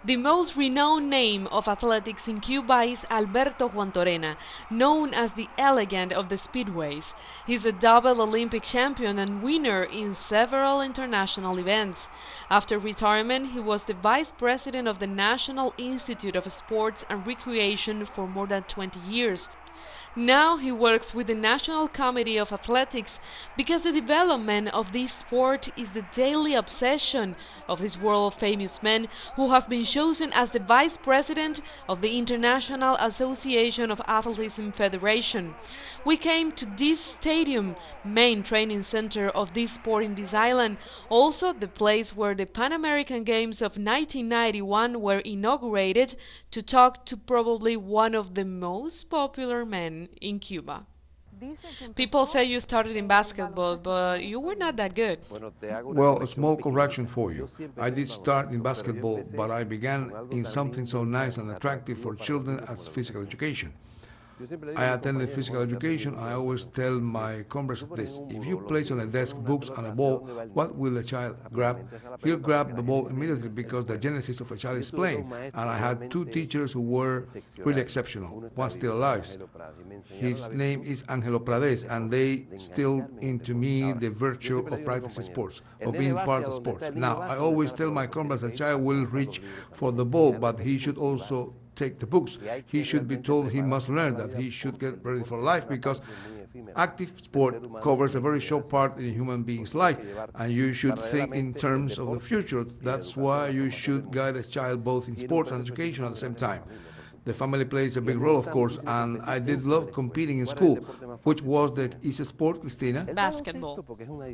The most renowned name of athletics in Cuba is Alberto Juantorena, known as the elegant of the speedways. He's a double Olympic champion and winner in several international events. After retirement, he was the vice president of the National Institute of Sports and Recreation for more than 20 years. Now he works with the National Committee of Athletics because the development of this sport is the daily obsession of these world-famous men who have been chosen as the vice president of the International Association of Athleticism Federation. We came to this stadium, main training center of this sport in this island, also the place where the Pan American Games of 1991 were inaugurated, to talk to probably one of the most popular men in Cuba. People say you started in basketball, but you were not that good. Well, a small correction for you. I did start in basketball, but I began in something so nice and attractive for children as physical education. I attended physical education. I always tell my converts this: if you place on a desk books and a ball, what will a child grab? He'll grab the ball immediately because the genesis of a child is playing. And I had two teachers who were really exceptional, one still alive. His name is Angelo Prades, and they instilled into me the virtue of practicing sports, of being part of sports. Now, I always tell my converts a child will reach for the ball, but he should also take the books. He should be told he must learn, that he should get ready for life, because active sport covers a very short part in a human being's life, and you should think in terms of the future. That's why you should guide a child both in sports and education at the same time. The family plays a big role, of course, and I did love competing in school. Which was the easiest sport, Cristina? Basketball.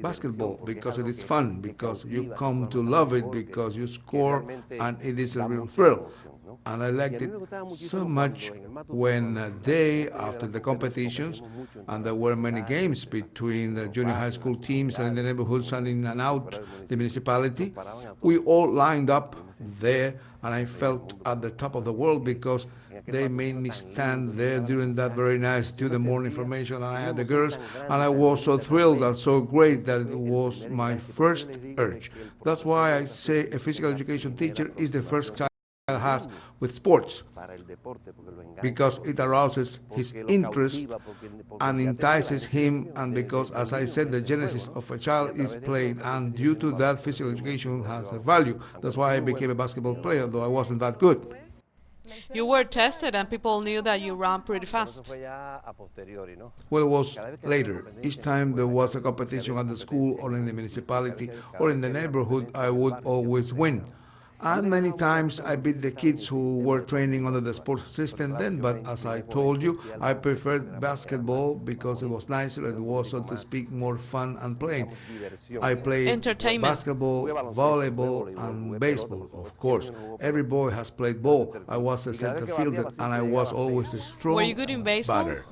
Basketball, because it is fun, because you come to love it, because you score, and it is a real thrill. And I liked it so much when day after the competitions, and there were many games between the junior high school teams and in the neighborhoods and in and out the municipality, we all lined up there, and I felt at the top of the world because they made me stand there during that very nice Tuesday morning formation, and I had the girls, and I was so thrilled and so great that it was my first urge. That's why I say a physical education teacher is the first child has with sports, because it arouses his interest and entices him, and because, as I said, the genesis of a child is playing, and due to that, physical education has a value. That's why I became a basketball player, though I wasn't that good. You were tested and people knew that you ran pretty fast. Well, it was later. Each time there was a competition at the school or in the municipality or in the neighborhood, I would always win. And many times I beat the kids who were training under the sports system then, but as I told you, I preferred basketball because it was nicer, it was, so to speak, more fun and playing. I played basketball, volleyball, and baseball, of course. Every boy has played ball. I was a center fielder, and I was always a strong Were you good in baseball? batter.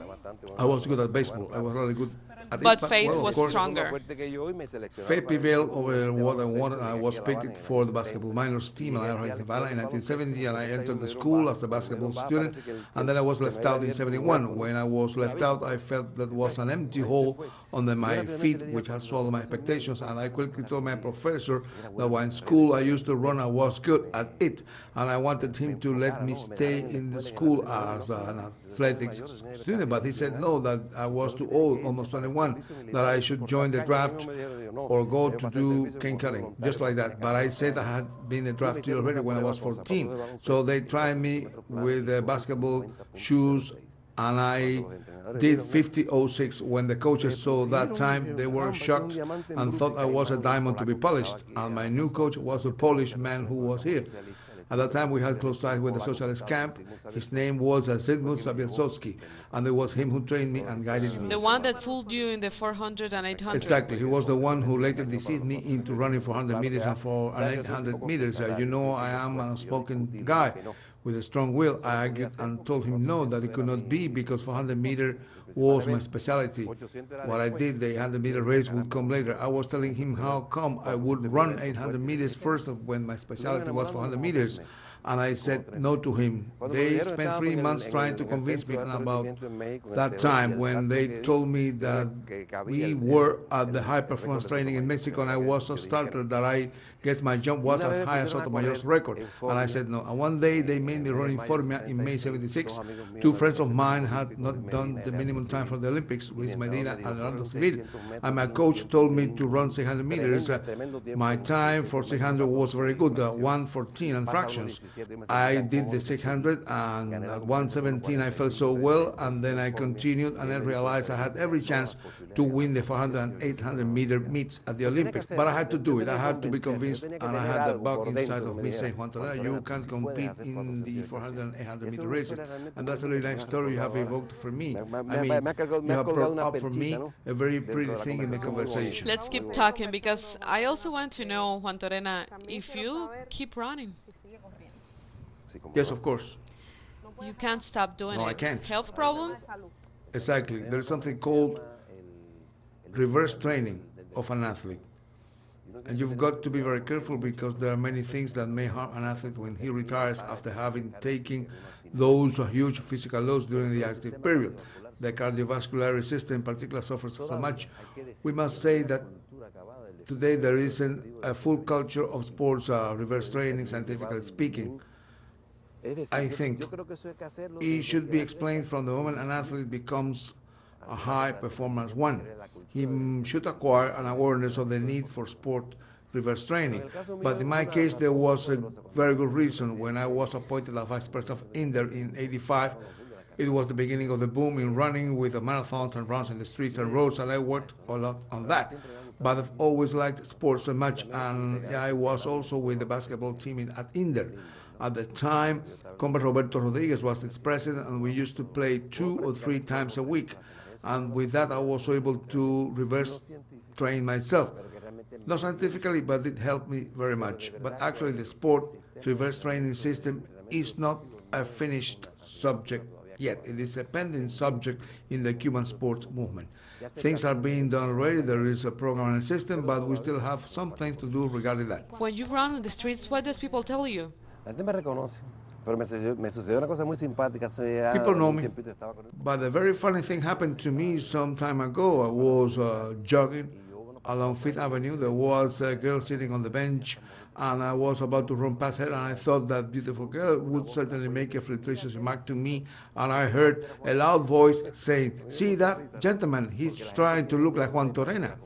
I was good at baseball. I was really good at But it, faith well, was course, stronger. Faith prevailed over what I wanted. I was picked for the basketball minors team, and I arrived in Havana in 1970, and I entered the school as a basketball student, and then I was left out in 71. When I was left out, I felt that was an empty hole under my feet, which had swallowed my expectations, and I quickly told my professor that while in school I used to run, I was good at it, and I wanted him to let me stay in the school as an athletics student, but he said no, that I was too old, almost 21, that I should join the draft or go to do cane cutting, just like that. But I said I had been a draftee already when I was 14, so they tried me with basketball shoes, and I did 50.06. When the coaches saw that time, they were shocked and thought I was a diamond to be polished, and my new coach was a Polish man who was here. At that time, we had close ties with the socialist camp. His name was Zygmunt Zabielskowski, and it was him who trained me and guided me. The one that fooled you in the 400 and 800. Exactly. He was the one who later deceived me into running 400 meters and for an 800 meters. You know, I am an outspoken guy with a strong will. I argued and told him no, that it could not be, because 400 meter was my specialty. What I did, the 800 meter race would come later. I was telling him how come I would run 800 meters first when my specialty was 400 meters. And I said no to him. They spent 3 months trying to convince me, and about that time when they told me that we were at the high performance training in Mexico, and I was so startled that I guess my jump was as high as Sotomayor's record. And I said no. And one day they made me run in Formia in May 76. Two friends of mine had not done the minimum time for the Olympics, Luis Medina and Leonardo Civil. And my coach told me to run 600 meters. My time for 600 was very good, 1:14 and fractions. I did the 600, and at 1:17 I felt so well, and then I continued, and I realized I had every chance to win the 400 and 800 meter meets at the Olympics. But I had to do it. I had to be convinced, and I had the bug inside of me saying, Juantorena, you can compete in the 400 and 800 meter races. And that's a really nice story you have evoked for me. I mean, you have brought up for me a very pretty thing in the conversation. Let's keep talking because I also want to know, Juantorena, if you keep running. Yes, of course. You can't stop doing it. No, I can't. Health problems? Exactly. There's something called reverse training of an athlete. And you've got to be very careful because there are many things that may harm an athlete when he retires after having taken those huge physical loads during the active period. The cardiovascular system in particular suffers so much. We must say that today there isn't a full culture of sports reverse training, scientifically speaking. I think it should be explained from the moment an athlete becomes a high performance one. He should acquire an awareness of the need for sport reverse training. But in my case, there was a very good reason. When I was appointed as vice president of INDER in '85, it was the beginning of the boom in running with the marathons and runs in the streets and roads, and I worked a lot on that. But I've always liked sports so much, and I was also with the basketball team at INDER. At the time, Comrade Roberto Rodriguez was its president, and we used to play 2 or 3 times a week. And with that, I was able to reverse train myself. Not scientifically, but it helped me very much. But actually, the sport reverse training system is not a finished subject yet. It is a pending subject in the Cuban sports movement. Things are being done already. There is a program and system, but we still have some things to do regarding that. When you run on the streets, what does people tell you? La gente me reconoce, pero me sucedió una cosa muy simpática. People know me, but a very funny thing happened to me some time ago. I was jogging along Fifth Avenue. There was a girl sitting on the bench, and I was about to run past her, and I thought that beautiful girl would certainly make a flirtatious remark to me, and I heard a loud voice saying, "See that gentleman, he's trying to look like Juantorena."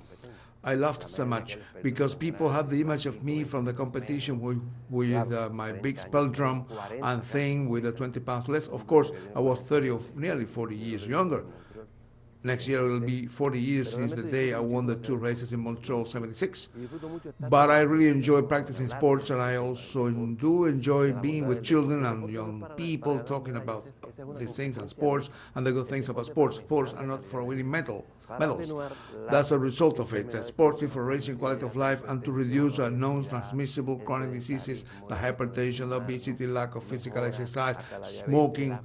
I laughed so much because people have the image of me from the competition with my big spell drum and thing with the 20 pounds less. Of course, I was 30 or nearly 40 years younger. Next year it will be 40 years since the day I won the 2 races in Montreal '76. But I really enjoy practicing sports, and I also do enjoy being with children and young people, talking about these things and sports and the good things about sports. Sports are not for winning medals. That's a result of it. Sports is for raising quality of life and to reduce known transmissible chronic diseases like hypertension, obesity, lack of physical exercise, smoking.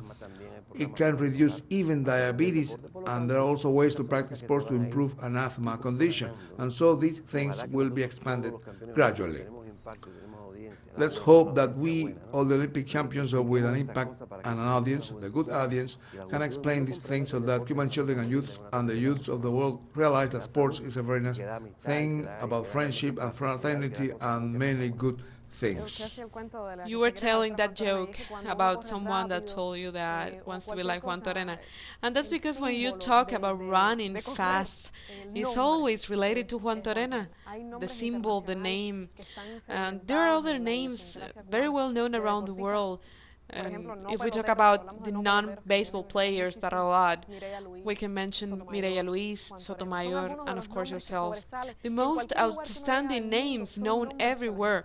It can reduce even diabetes, and there are also ways to practice sports to improve an asthma condition. And so these things will be expanded gradually. Let's hope that we, all the Olympic champions with an impact and an audience, the good audience, can explain these things so that Cuban children and youth and the youths of the world realize that sports is a very nice thing about friendship and fraternity and many good things. You were telling that joke about someone that told you that wants to be like Juantorena. And that's because when you talk about running fast, it's always related to Juantorena, the symbol, the name. And there are other names very well known around the world. If we talk about the non-baseball players that are a lot, we can mention Mireya Luis, Sotomayor, and of course yourself. The most outstanding names known everywhere.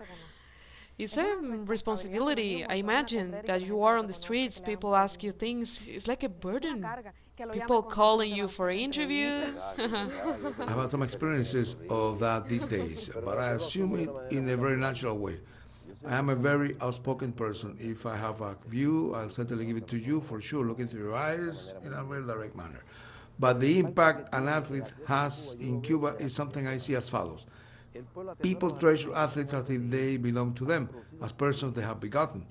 It's a responsibility. I imagine that you are on the streets, people ask you things. It's like a burden. People calling you for interviews. I've had some experiences of that these days, but I assume it in a very natural way. I am a very outspoken person. If I have a view, I'll certainly give it to you for sure. Look into your eyes in a very direct manner. But the impact an athlete has in Cuba is something I see as follows. People treasure athletes as if they belong to them, as persons they have begotten.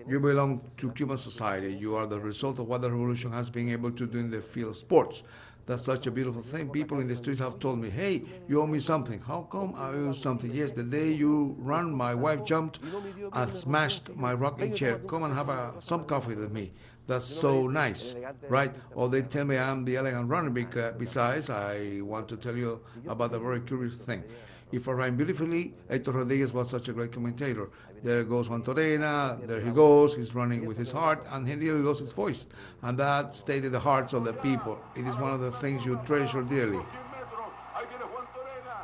You belong to Cuban society. You are the result of what the revolution has been able to do in the field of sports. That's such a beautiful thing. People in the streets have told me, hey, you owe me something. How come I owe you something? Yes, the day you ran, my wife jumped and smashed my rocking chair. Come and have some coffee with me. That's so nice, right? Or they tell me I'm the elegant runner. Because besides, I want to tell you about a very curious thing. If I rhyme beautifully, Hector Rodriguez was such a great commentator. There goes Juantorena, there he goes, he's running with his heart, and he nearly lost his voice. And that stayed in the hearts of the people. It is one of the things you treasure dearly.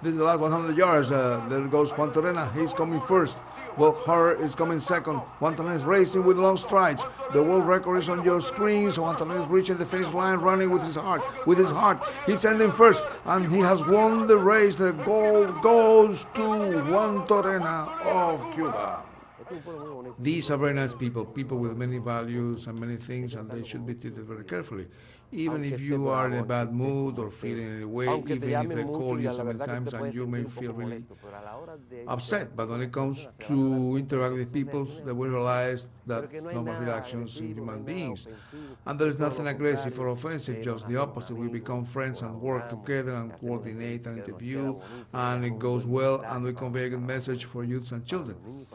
This is the last 100 yards. There goes Juantorena. He's coming first. Well, Hart is coming second. Juantorena is racing with long strides. The world record is on your screen. So Juantorena is reaching the finish line, running with his heart. With his heart, he's ending first, and he has won the race. The gold goes to Juantorena of Cuba. These are very nice people, people with many values and many things, and they should be treated very carefully. Even if you are in a bad mood or feeling in a way, even if they call you so many times and you may feel really upset, but when it comes to interact with people, they will realize that normal reactions in human beings. And there is nothing aggressive or offensive, just the opposite. We become friends and work together and coordinate and interview, and it goes well, and we convey a good message for youths and children.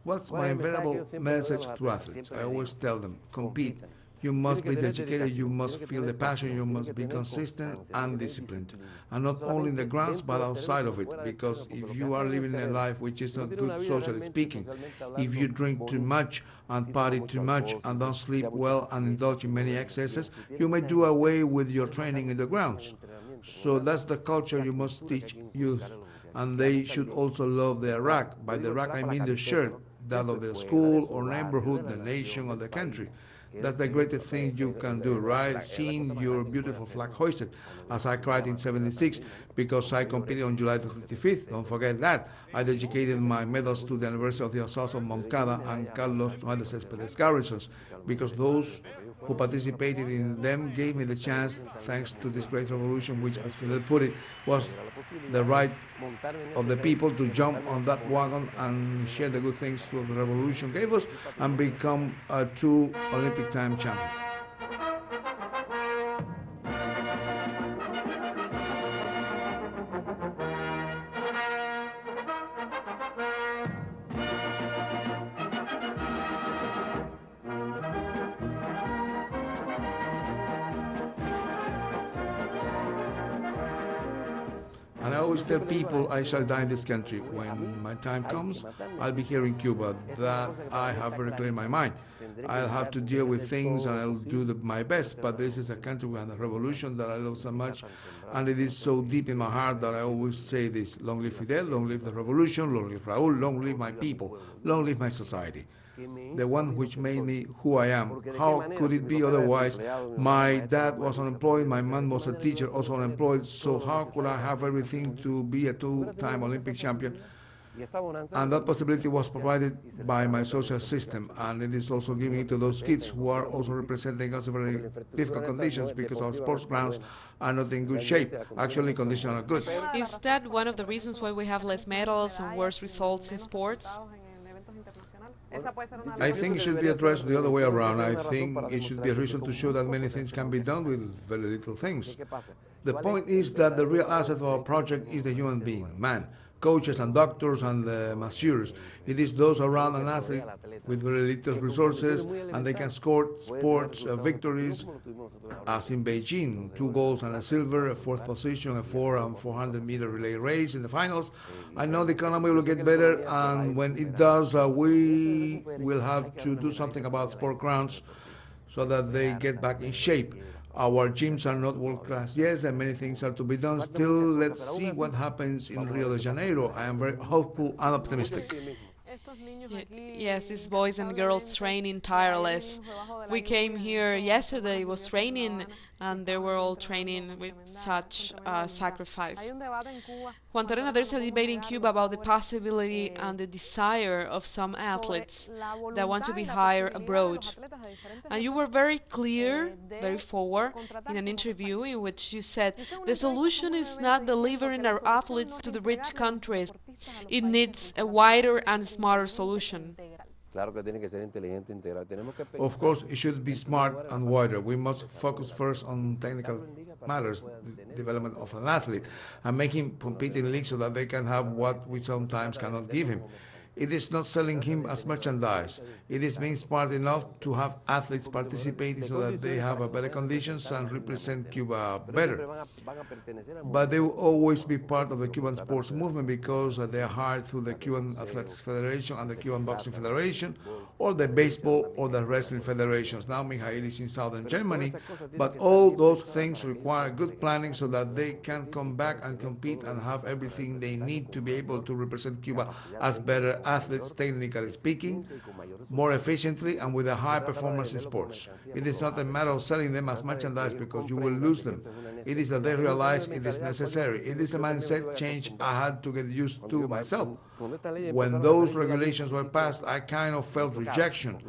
What's my invariable message to athletes? I always tell them, compete. You must be dedicated, you must feel the passion, you must be consistent and disciplined. And not only in the grounds, but outside of it. Because if you are living a life which is not good socially speaking, if you drink too much and party too much and don't sleep well and indulge in many excesses, you may do away with your training in the grounds. So that's the culture you must teach youth. And they should also love their rack. By the rack I mean the shirt, that of the school or neighborhood, the nation or the country. That's the greatest thing you can do, right? Seeing your beautiful flag hoisted, as I cried in '76, because I competed on July 25th. Don't forget that. I dedicated my medals to the anniversary of the assaults of Moncada and Carlos Juan Céspedes garrisons, because those who participated in them gave me the chance, thanks to this great revolution, which, as Fidel put it, was the right of the people to jump on that wagon and share the good things that the revolution gave us and become a true Olympic time champion. And I always tell people I shall die in this country. When my time comes, I'll be here in Cuba. That I have very clear in my mind. I'll have to deal with things and I'll do my best. But this is a country and a revolution that I love so much. And it is so deep in my heart that I always say this. Long live Fidel, long live the revolution, long live Raúl, long live my people, long live my society. The one which made me who I am. How could it be otherwise? My dad was unemployed, my mom was a teacher, also unemployed, so how could I have everything to be a two-time Olympic champion? And that possibility was provided by my social system, and it is also giving it to those kids who are also representing us in very difficult conditions because our sports grounds are not in good shape. Actually, conditions are good. Is that one of the reasons why we have less medals and worse results in sports? I think it should be addressed the other way around. I think it should be a reason to show that many things can be done with very little things. The point is that the real asset of our project is the human being, man. Coaches and doctors and masseurs. It is those around an athlete with very little resources, and they can score sports victories, as in Beijing, 2 golds and a silver, a 4th position, a 4 and 400-meter relay race in the finals. I know the economy will get better, and when it does, we will have to do something about sport grounds so that they get back in shape. Our gyms are not world-class, yes, and many things are to be done. Still, let's see what happens in Rio de Janeiro. I am very hopeful and optimistic. Yes, these boys and girls training tireless. We came here yesterday, was raining, and they were all training with such sacrifice. Juantorena, there's a debate in Cuba about the possibility and the desire of some athletes that want to be hired abroad. And you were very clear, very forward, in an interview in which you said the solution is not delivering our athletes to the rich countries. It needs a wider and smarter solution. Of course, it should be smart and wider. We must focus first on technical matters, the development of an athlete, and make him compete in leagues so that they can have what we sometimes cannot give him. It is not selling him as merchandise. It is being smart enough to have athletes participating so that they have a better conditions and represent Cuba better. But they will always be part of the Cuban sports movement because they are hired through the Cuban Athletics Federation and the Cuban Boxing Federation, or the baseball or the wrestling federations. Now Mijail is in southern Germany, but all those things require good planning so that they can come back and compete and have everything they need to be able to represent Cuba as better athletes, technically speaking, more efficiently and with a high performance in sports. It is not a matter of selling them as merchandise because you will lose them. It is that they realize it is necessary. It is a mindset change I had to get used to myself. When those regulations were passed, I kind of felt rejection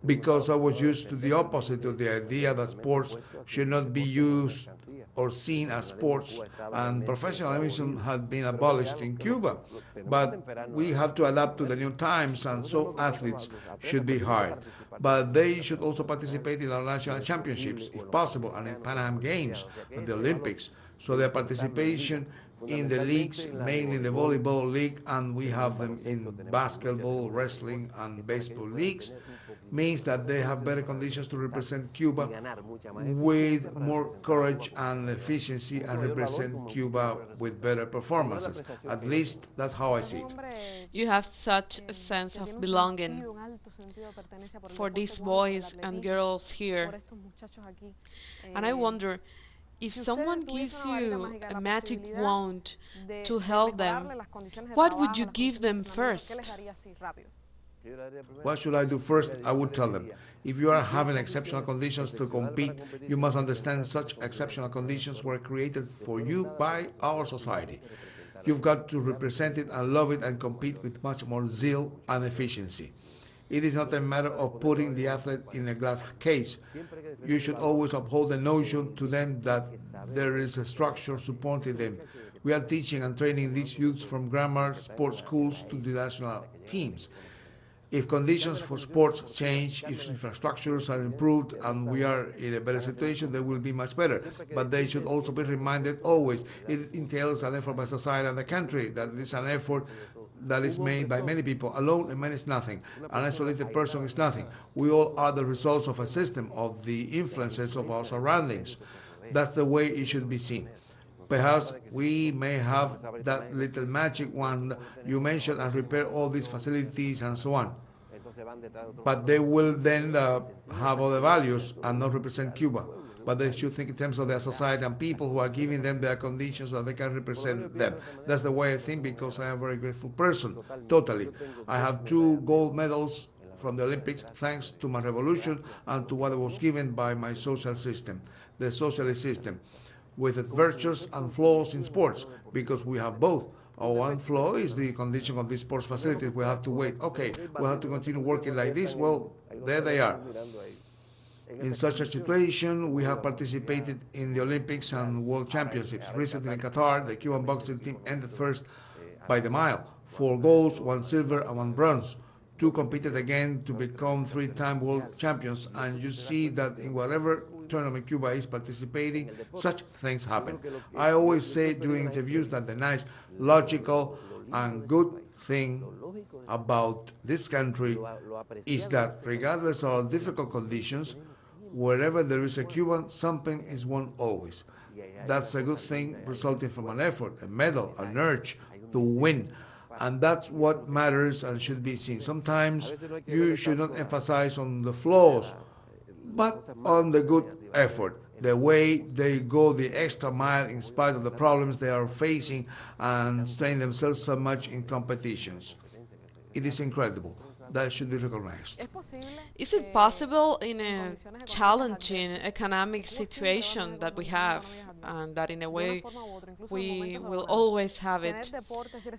because I was used to the opposite of the idea that sports should not be used or seen as sports, and professionalism had been abolished in Cuba. But we have to adapt to the new times, and so athletes should be hired. But they should also participate in our national championships, if possible, and in Pan Am Games and the Olympics. So their participation in the leagues, mainly in the volleyball league, and we have them in basketball, wrestling, and baseball leagues, means that they have better conditions to represent Cuba with more courage and efficiency and represent Cuba with better performances. At least that's how I see it. You have such a sense of belonging for these boys and girls here. And I wonder, if someone gives you a magic wand to help them, what would you give them first? What should I do first? I would tell them, if you are having exceptional conditions to compete, you must understand such exceptional conditions were created for you by our society. You've got to represent it and love it and compete with much more zeal and efficiency. It is not a matter of putting the athlete in a glass case. You should always uphold the notion to them that there is a structure supporting them. We are teaching and training these youths from grammar, sports schools to the national teams. If conditions for sports change, if infrastructures are improved and we are in a better situation, they will be much better. But they should also be reminded always it entails an effort by society and the country, that it is an effort that is made by many people. Alone, a man is nothing. An isolated person is nothing. We all are the results of a system, of the influences of our surroundings. That's the way it should be seen. Perhaps we may have that little magic wand you mentioned and repair all these facilities and so on. But they will then have other values and not represent Cuba. But they should think in terms of their society and people who are giving them their conditions so that they can represent them. That's the way I think, because I am a very grateful person, totally. I have 2 gold medals from the Olympics thanks to my revolution and to what was given by my social system, the socialist system, with its virtues and flaws in sports, because we have both. Our one flaw is the condition of these sports facilities. We have to wait. Okay, we'll have to continue working like this. Well, there they are. In such a situation, we have participated in the Olympics and World Championships. Recently in Qatar, the Cuban boxing team ended first by the mile. 4 golds, 1 silver, and 1 bronze. 2 competed again to become 3-time world champions. And you see that in whatever tournament Cuba is participating, such things happen. I always say during interviews that the nice, logical, and good thing about this country is that regardless of our difficult conditions, wherever there is a Cuban, something is won always. That's a good thing resulting from an effort, a medal, an urge to win. And that's what matters and should be seen. Sometimes you should not emphasize on the flaws, but on the good effort, the way they go the extra mile in spite of the problems they are facing and strain themselves so much in competitions. It is incredible. That should be recognized. Is it possible in a challenging economic situation that we have, and that in a way we will always have it?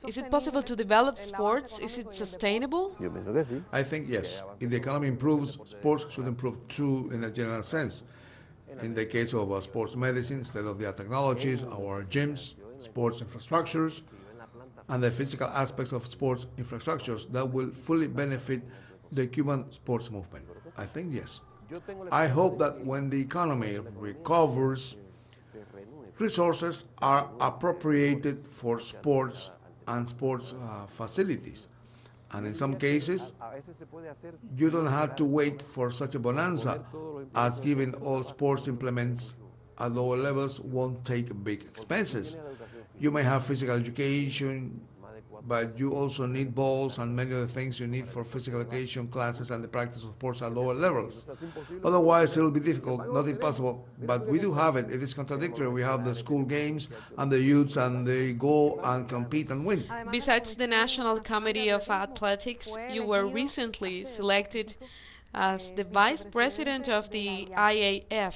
Is it possible to develop sports? Is it sustainable? Yo pienso que sí. I think yes. If the economy improves, sports should improve too in a general sense. In the case of sports medicine, state-of-the-art technologies, our gyms, sports infrastructures, and the physical aspects of sports infrastructures that will fully benefit the Cuban sports movement. I think yes. I hope that when the economy recovers, resources are appropriated for sports and sports facilities. And in some cases, you don't have to wait for such a bonanza, as giving all sports implements at lower levels won't take big expenses. You may have physical education, but you also need balls and many other things you need for physical education classes and the practice of sports at lower levels. Otherwise, it will be difficult, not impossible, but we do have it. It is contradictory. We have the school games and the youths, and they go and compete and win. Besides the National Committee of Athletics, you were recently selected as the vice president of the IAAF.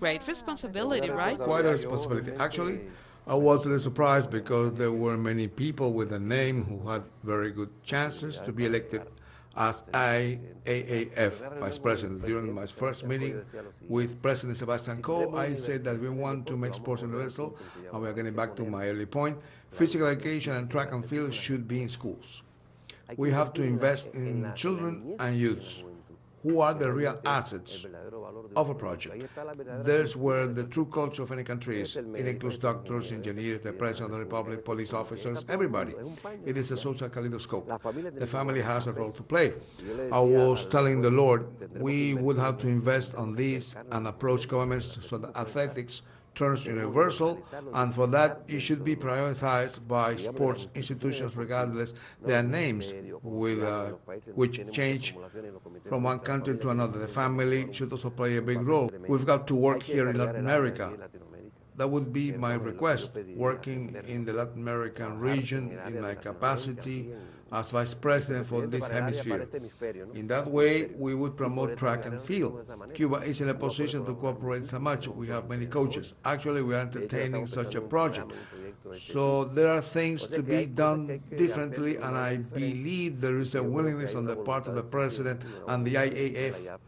Great responsibility, right? Quite a responsibility. Actually, I was really surprised because there were many people with a name who had very good chances to be elected as IAAF vice president. During my first meeting with President Sebastian Coe, I said that we want to make sports universal, and we are getting back to my early point. Physical education and track and field should be in schools. We have to invest in children and youths, who are the real assets of a project. There's where the true culture of any country is. It includes doctors, engineers, the President of the Republic, police officers, everybody. It is a social kaleidoscope. The family has a role to play. I was telling the Lord, we would have to invest on this and approach governments so that athletics turns universal, and for that it should be prioritized by sports institutions regardless their names, which change from one country to another. The family should also play a big role. We've got to work here in Latin America. That would be my request, working in the Latin American region in my capacity as vice president for this hemisphere. In that way, we would promote track and field. Cuba is in a position to cooperate so much. We have many coaches. Actually, we are entertaining such a project. So there are things to be done differently, and I believe there is a willingness on the part of the president and the IAAF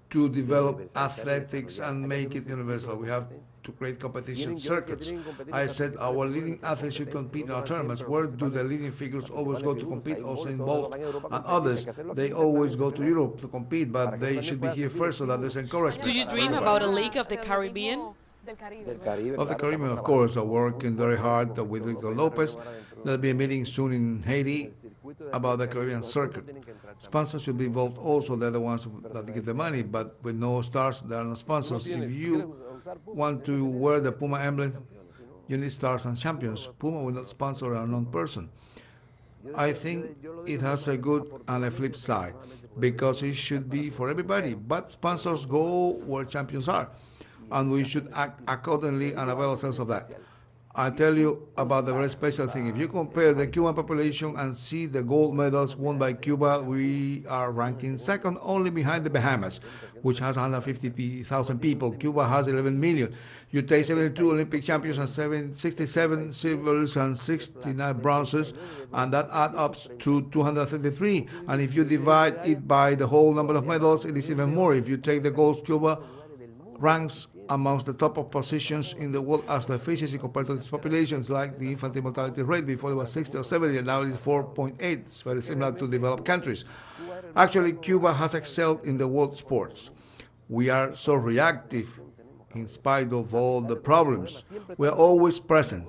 to develop athletics and make it universal. We have to create competition circuits. I said our leading athletes should compete in our tournaments. Where do the leading figures always go to compete? Usain Bolt and others, they always go to Europe to compete, but they should be here first so that there's encouragement. Do you dream about a League of the Caribbean? Of the Caribbean, of course, are working very hard with Victor Lopez. There'll be a meeting soon in Haiti about the Caribbean circuit. Sponsors should be involved also. They're the ones that give the money, but with no stars, there are no sponsors. If you want to wear the Puma emblem, you need stars and champions. Puma will not sponsor an unknown person. I think it has a good and a flip side, because it should be for everybody, but sponsors go where champions are, and we should act accordingly and avail ourselves of that. I'll tell you about the very special thing. If you compare the Cuban population and see the gold medals won by Cuba, we are ranking second only behind the Bahamas, which has 150,000 people. Cuba has 11 million. You take 72 Olympic champions and 67 silvers and 69 bronzes, and that adds up to 233. And if you divide it by the whole number of medals, it is even more. If you take the golds, Cuba ranks amongst the top of positions in the world as the efficiency compared to its populations, like the infant mortality rate. Before it was 60 or 70, and now it is 4.8. It's very similar to developed countries. Actually, Cuba has excelled in the world sports. We are so reactive in spite of all the problems. We are always present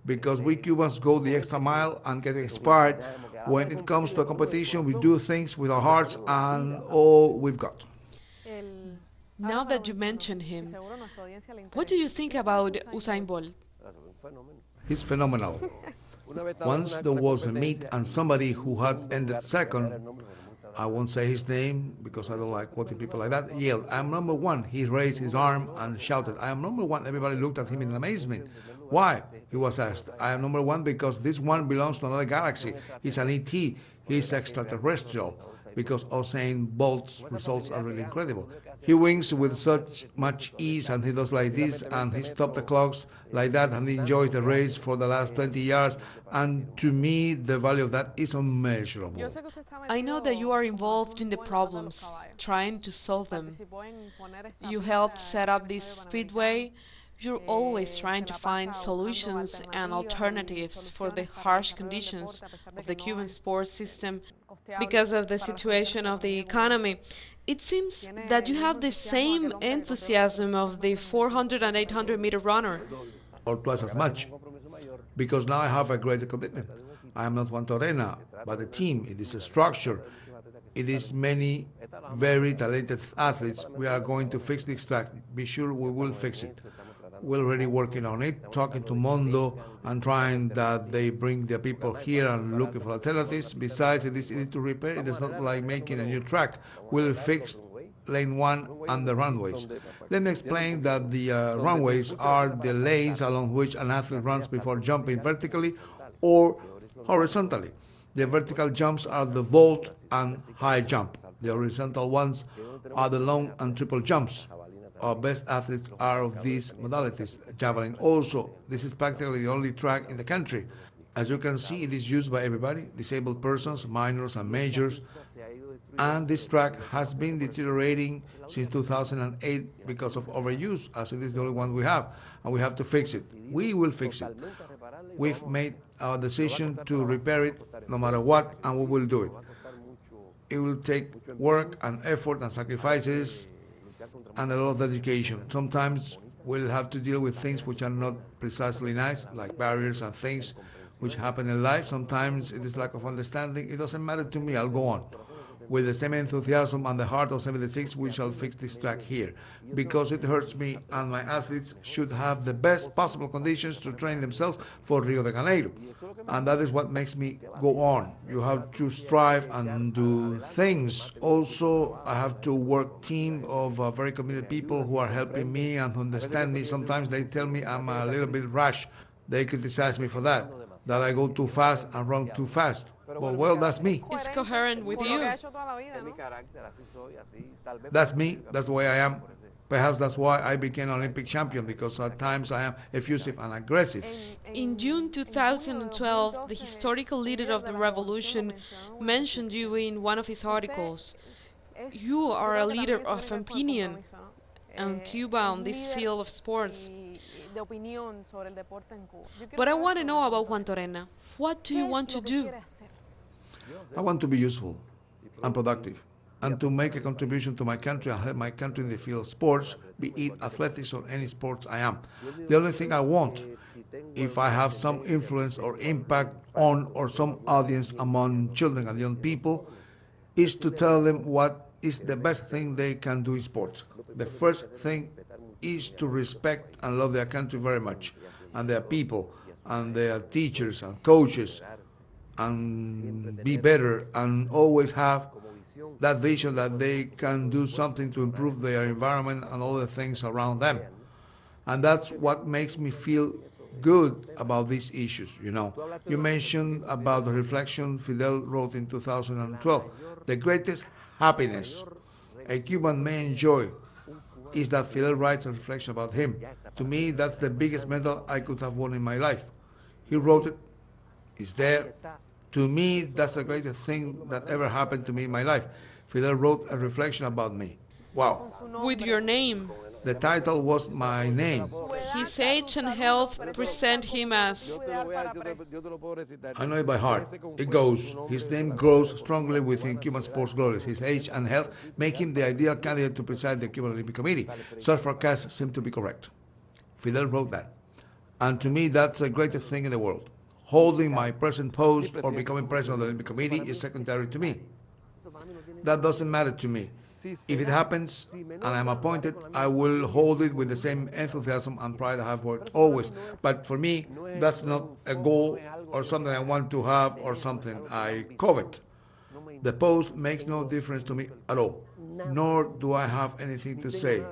because we Cubans go the extra mile and get inspired. When it comes to a competition, we do things with our hearts and all we've got. Now that you mention him, what do you think about Usain Bolt? He's phenomenal. Once there was a meet and somebody who had ended second, I won't say his name because I don't like quoting people like that, yelled, "I'm number one." He raised his arm and shouted, "I am number one." Everybody looked at him in amazement. Why? He was asked. I am number one because this one belongs to another galaxy. He's an ET. He's extraterrestrial. Because Usain Bolt's results are really incredible. He wins with such much ease, and he does like this, and he stops the clocks like that, and he enjoys the race for the last 20 years. And to me, the value of that is unmeasurable. I know that you are involved in the problems, trying to solve them. You helped set up this speedway. You're always trying to find solutions and alternatives for the harsh conditions of the Cuban sports system because of the situation of the economy. It seems that you have the same enthusiasm of the 400 and 800 meter runner. Or twice as much, because now I have a greater commitment. I am not Juantorena, but the team. It is a structure. It is many very talented athletes. We are going to fix this track. Be sure we will fix it. We're already working on it, talking to Mondo and trying that they bring the people here and looking for alternatives. Besides, it is easy to repair. It is not like making a new track. We'll fix lane 1 and the runways. Let me explain that the runways are the lanes along which an athlete runs before jumping vertically or horizontally. The vertical jumps are the vault and high jump. The horizontal ones are the long and triple jumps. Our best athletes are of these modalities. Javelin also. This is practically the only track in the country. As you can see, it is used by everybody, disabled persons, minors and majors. And this track has been deteriorating since 2008 because of overuse, as it is the only one we have. And we have to fix it. We will fix it. We've made our decision to repair it no matter what, and we will do it. It will take work and effort and sacrifices and a lot of dedication. Sometimes we'll have to deal with things which are not precisely nice, like barriers and things which happen in life. Sometimes it is lack of understanding. It doesn't matter to me. I'll go on. With the same enthusiasm and the heart of 76, we shall fix this track here. Because it hurts me, and my athletes should have the best possible conditions to train themselves for Rio de Janeiro. And that is what makes me go on. You have to strive and do things. Also, I have to work team of very committed people who are helping me and understand me. Sometimes they tell me I'm a little bit rash. They criticize me for that I go too fast and run too fast. Well, that's me. It's coherent with you. That's me. That's the way I am. Perhaps that's why I became an Olympic champion, because at times I am effusive and aggressive. In June 2012, the historical leader of the revolution mentioned you in one of his articles. You are a leader of opinion on Cuba on this field of sports. But I want to know about Juantorena. What do you want to do? I want to be useful and productive, and to make a contribution to my country and help my country in the field of sports, be it athletics or any sports I am. The only thing I want, if I have some influence or impact on or some audience among children and young people, is to tell them what is the best thing they can do in sports. The first thing is to respect and love their country very much, and their people, and their teachers and coaches, and be better, and always have that vision that they can do something to improve their environment and all the things around them. And that's what makes me feel good about these issues, you know. You mentioned about the reflection Fidel wrote in 2012. The greatest happiness a Cuban may enjoy is that Fidel writes a reflection about him. To me, that's the biggest medal I could have won in my life. He wrote it. It's there. To me, that's the greatest thing that ever happened to me in my life. Fidel wrote a reflection about me. Wow. With your name. The title was my name. His age and health present him as... I know it by heart. It goes. His name grows strongly within Cuban sports glories. His age and health make him the ideal candidate to preside the Cuban Olympic Committee. Such forecasts seem to be correct. Fidel wrote that. And to me, that's the greatest thing in the world. Holding my present post or becoming president of the Olympic Committee is secondary to me. That doesn't matter to me. If it happens and I'm appointed, I will hold it with the same enthusiasm and pride I have worked always. But for me, that's not a goal or something I want to have or something I covet. The post makes no difference to me at all, nor do I have anything to say.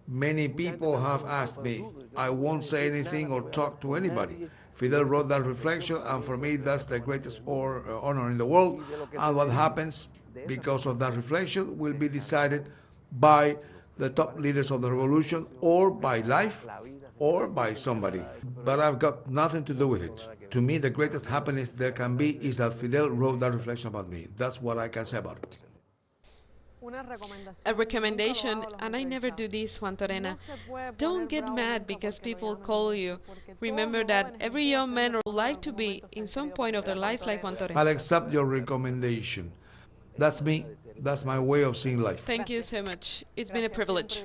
Many people have asked me. I won't say anything or talk to anybody. Fidel wrote that reflection, and for me, that's the greatest honor in the world. And what happens because of that reflection will be decided by the top leaders of the revolution, or by life, or by somebody. But I've got nothing to do with it. To me, the greatest happiness there can be is that Fidel wrote that reflection about me. That's what I can say about it. A recommendation, and I never do this, Juantorena. Don't get mad because people call you. Remember that every young man would like to be, in some point of their life, like Juantorena. I'll accept your recommendation. That's me. That's my way of seeing life. Thank you so much. It's been a privilege.